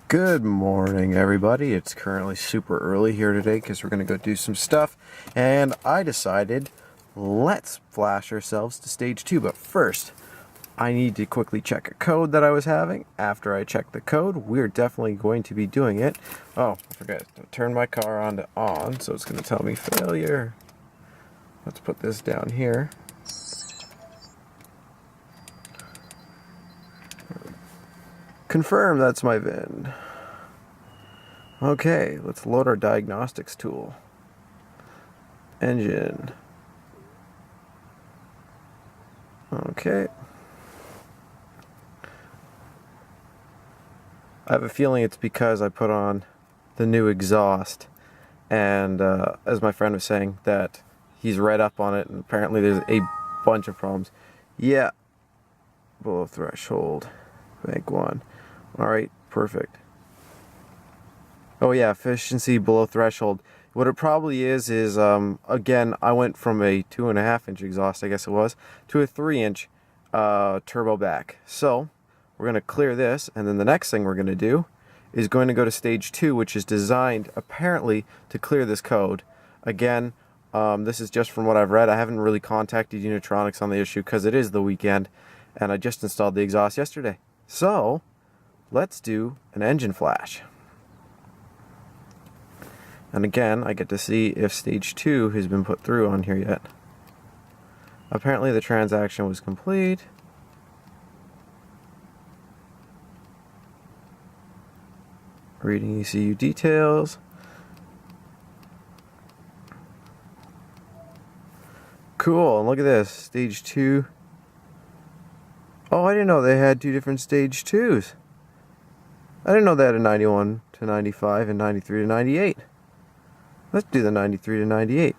Good morning, everybody. It's currently super early here today because we're going to go do some stuff, and I decided let's flash ourselves to stage 2. But first, I need to quickly check a code that I was having. After I check the code, we're definitely going to be doing it. Oh, I forgot to turn my car on to on, so it's going to tell me failure. Let's put this down here. Confirm that's my VIN. Okay, let's load our diagnostics tool. Engine. Okay. I have a feeling it's because I put on the new exhaust, and as my friend was saying, that he's read up on it, and apparently there's a bunch of problems. Yeah, below threshold. Bank 1. Alright, perfect. Oh yeah, efficiency below threshold. What it probably is again, I went from a 2.5-inch exhaust, I guess it was, to a 3-inch turbo back. So we're going to clear this, and then the next thing we're going to do is going to go to stage 2, which is designed apparently to clear this code. Again, this is just from what I've read. I haven't really contacted Unitronics on the issue because it is the weekend, and I just installed the exhaust yesterday. So let's do an engine flash. And again, I get to see if stage 2 has been put through on here yet. Apparently the transaction was complete. Reading ECU details. Cool, and look at this, stage 2. Oh, I didn't know they had 2 different stage 2s. I didn't know they had a 91 to 95 and 93 to 98. Let's do the 93 to 98.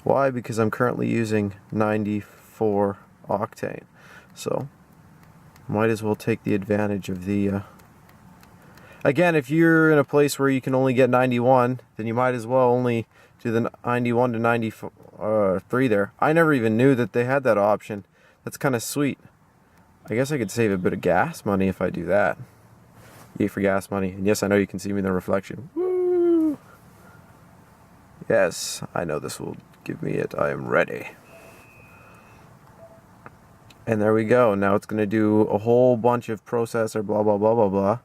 Why? Because I'm currently using 94 octane. So, might as well take the advantage of the... Again, if you're in a place where you can only get 91, then you might as well only do the 91 to 93 there. I never even knew that they had that option. That's kind of sweet. I guess I could save a bit of gas money if I do that. Yay for gas money. And yes, I know you can see me in the reflection. Woo! Yes, I know this will give me it. I am ready. And there we go. Now it's going to do a whole bunch of processor blah blah blah blah blah.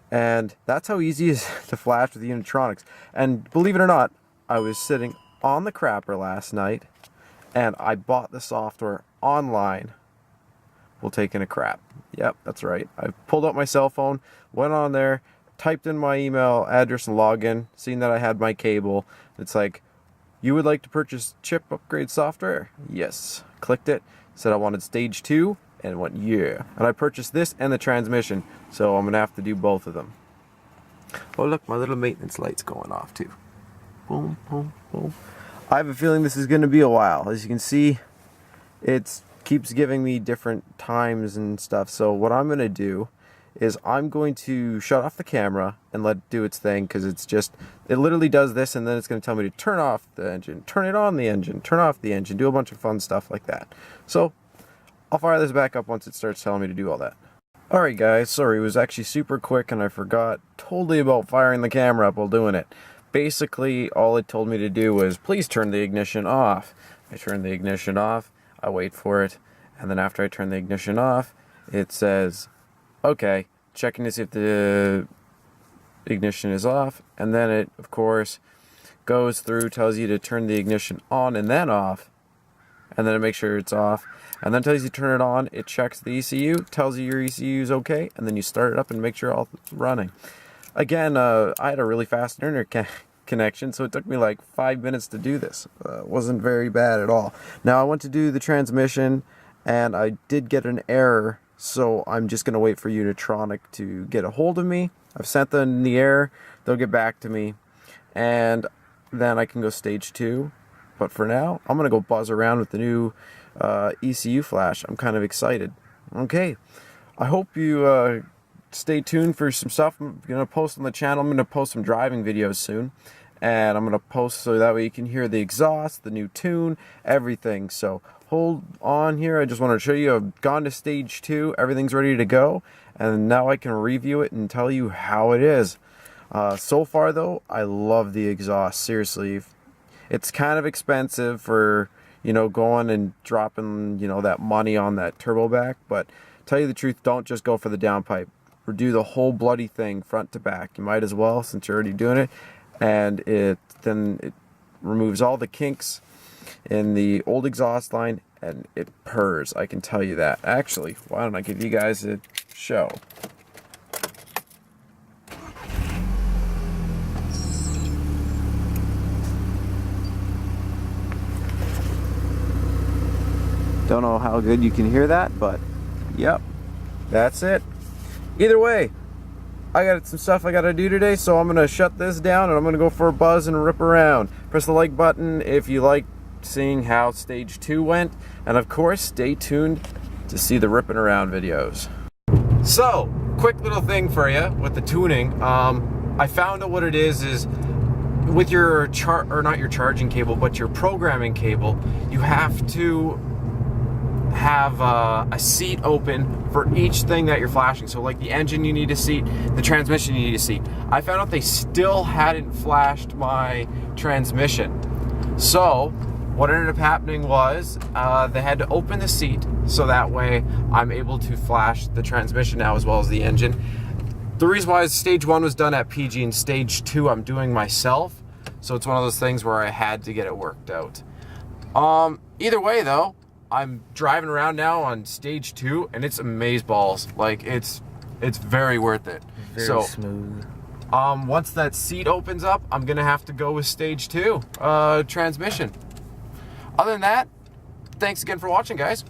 And that's how easy it is to flash with Unitronics. And believe it or not, I was sitting on the crapper last night, and I bought the software online while taking a crap. Yep, that's right. I pulled out my cell phone, went on there, typed in my email address and login, seen that I had my cable. It's like, you would like to purchase chip upgrade software? Yes. Clicked it, said I wanted stage 2, and went, yeah. And I purchased this and the transmission, so I'm going to have to do both of them. Oh look, my little maintenance light's going off too. Boom, boom, boom. I have a feeling this is going to be a while. As you can see, it keeps giving me different times and stuff. So what I'm going to do is I'm going to shut off the camera and let it do its thing, because it literally does this, and then it's going to tell me to turn off the engine, turn it on the engine, turn off the engine, do a bunch of fun stuff like that. So I'll fire this back up once it starts telling me to do all that. Alright guys, sorry, it was actually super quick and I forgot totally about firing the camera up while doing it. Basically, all it told me to do was, please turn the ignition off. I turn the ignition off, I wait for it, and then after I turn the ignition off, it says, okay, checking to see if the ignition is off, and then it, of course, goes through, tells you to turn the ignition on and then off, and then it makes sure it's off, and then tells you to turn it on. It checks the ECU, tells you your ECU is okay, and then you start it up and make sure all running. Again, I had a really fast internet connection, so it took me like 5 minutes to do this. Wasn't very bad at all. Now I went to do the transmission, and I did get an error, so I'm just going to wait for Unitronic to get a hold of me. I've sent them the error, they'll get back to me, and then I can go stage 2. But for now, I'm going to go buzz around with the new ECU flash. I'm kind of excited. Okay, I hope you stay tuned for some stuff I'm going to post on the channel. I'm going to post some driving videos soon. and I'm gonna post so that way you can hear the exhaust, the new tune, everything. So hold on here. I just want to show you I've gone to stage 2. Everything's ready to go, and now I can review it and tell you how it is. So far though, I love the exhaust. Seriously, it's kind of expensive for, you know, going and dropping, you know, that money on that turbo back, but tell you the truth, don't just go for the downpipe. Do the whole bloody thing front to back. You might as well, since you're already doing it. And then it removes all the kinks in the old exhaust line, and it purrs, I can tell you that. Actually, why don't I give you guys a show? Don't know how good you can hear that, but yep, that's it. Either way, I got some stuff I gotta do today, so I'm gonna shut this down and I'm gonna go for a buzz and rip around. Press the like button if you like seeing how stage 2 went, and of course, stay tuned to see the ripping around videos. So, quick little thing for you with the tuning. I found out what it is with your not your charging cable, but your programming cable, you have to have a seat open for each thing that you're flashing. So like the engine, you need a seat, the transmission, you need a seat. I found out they still hadn't flashed my transmission. So what ended up happening was they had to open the seat, so that way I'm able to flash the transmission now as well as the engine. The reason why is stage 1 was done at PG and stage 2 I'm doing myself. So it's one of those things where I had to get it worked out. Either way though, I'm driving around now on stage 2, and it's amazeballs. Like it's very worth it. Very smooth. Once that seat opens up, I'm gonna have to go with stage 2 transmission. Other than that, thanks again for watching, guys.